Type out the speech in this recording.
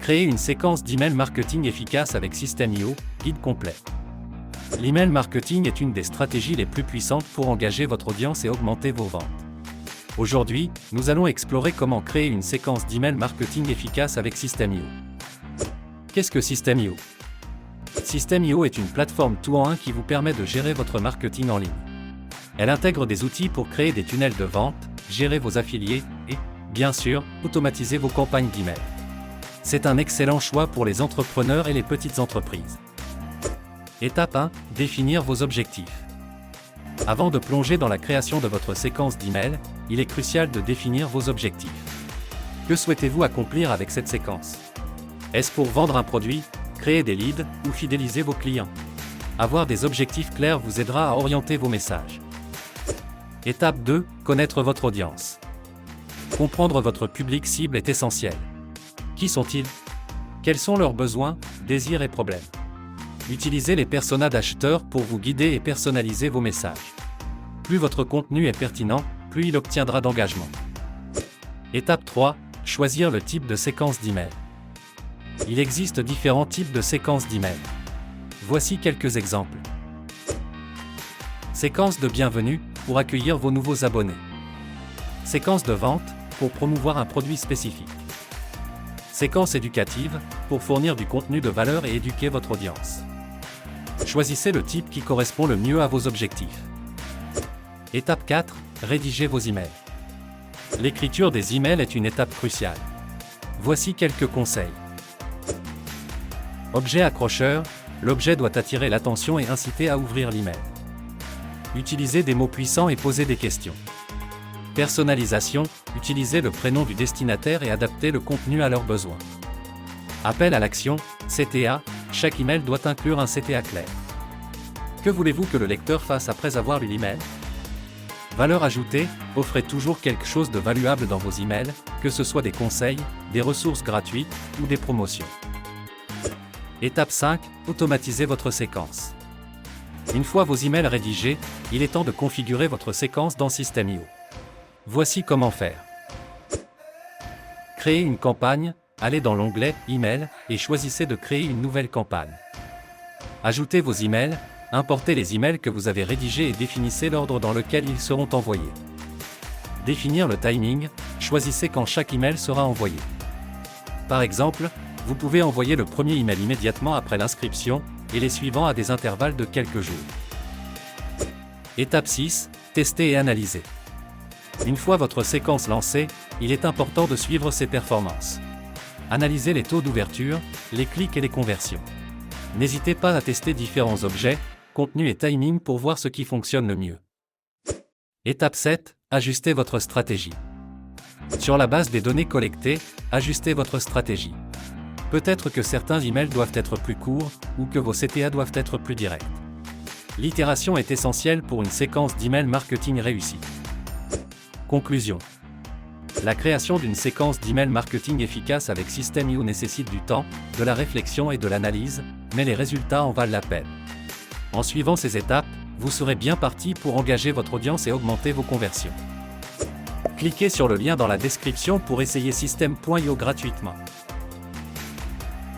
Créer une séquence d'email marketing efficace avec System.io, guide complet. L'email marketing est une des stratégies les plus puissantes pour engager votre audience et augmenter vos ventes. Aujourd'hui, nous allons explorer comment créer une séquence d'email marketing efficace avec System.io. Qu'est-ce que System.io ? System.io est une plateforme tout-en-un qui vous permet de gérer votre marketing en ligne. Elle intègre des outils pour créer des tunnels de vente, gérer vos affiliés et, bien sûr, automatiser vos campagnes d'email. C'est un excellent choix pour les entrepreneurs et les petites entreprises. Étape 1. Définir vos objectifs. Avant de plonger dans la création de votre séquence d'email, il est crucial de définir vos objectifs. Que souhaitez-vous accomplir avec cette séquence ? Est-ce pour vendre un produit, créer des leads ou fidéliser vos clients ? Avoir des objectifs clairs vous aidera à orienter vos messages. Étape 2. Connaître votre audience. Comprendre votre public cible est essentiel. Qui sont-ils ? Quels sont leurs besoins, désirs et problèmes ? Utilisez les personas d'acheteurs pour vous guider et personnaliser vos messages. Plus votre contenu est pertinent, plus il obtiendra d'engagement. Étape 3. Choisir le type de séquence d'email. Il existe différents types de séquences d'email. Voici quelques exemples. Séquence de bienvenue, pour accueillir vos nouveaux abonnés. Séquence de vente, pour promouvoir un produit spécifique. Séquence éducative, pour fournir du contenu de valeur et éduquer votre audience. Choisissez le type qui correspond le mieux à vos objectifs. Étape 4. Rédigez vos emails. L'écriture des emails est une étape cruciale. Voici quelques conseils. Objet accrocheur, l'objet doit attirer l'attention et inciter à ouvrir l'email. Utilisez des mots puissants et posez des questions. Personnalisation, utilisez le prénom du destinataire et adaptez le contenu à leurs besoins. Appel à l'action, CTA, chaque email doit inclure un CTA clair. Que voulez-vous que le lecteur fasse après avoir lu l'email ? Valeur ajoutée, offrez toujours quelque chose de valuable dans vos emails, que ce soit des conseils, des ressources gratuites ou des promotions. Étape 5. Automatisez votre séquence. Une fois vos emails rédigés, il est temps de configurer votre séquence dans System.io. Voici comment faire. Créez une campagne, allez dans l'onglet « Email » et choisissez de créer une nouvelle campagne. Ajoutez vos emails, importez les emails que vous avez rédigés et définissez l'ordre dans lequel ils seront envoyés. Définir le timing, choisissez quand chaque email sera envoyé. Par exemple, vous pouvez envoyer le premier email immédiatement après l'inscription et les suivants à des intervalles de quelques jours. Étape 6. Tester et analyser. Une fois votre séquence lancée, il est important de suivre ses performances. Analysez les taux d'ouverture, les clics et les conversions. N'hésitez pas à tester différents objets, contenus et timing pour voir ce qui fonctionne le mieux. Étape 7. Ajustez votre stratégie. Sur la base des données collectées, ajustez votre stratégie. Peut-être que certains emails doivent être plus courts, ou que vos CTA doivent être plus directs. L'itération est essentielle pour une séquence d'email marketing réussie. Conclusion. La création d'une séquence d'email marketing efficace avec System.io nécessite du temps, de la réflexion et de l'analyse, mais les résultats en valent la peine. En suivant ces étapes, vous serez bien parti pour engager votre audience et augmenter vos conversions. Cliquez sur le lien dans la description pour essayer System.io gratuitement.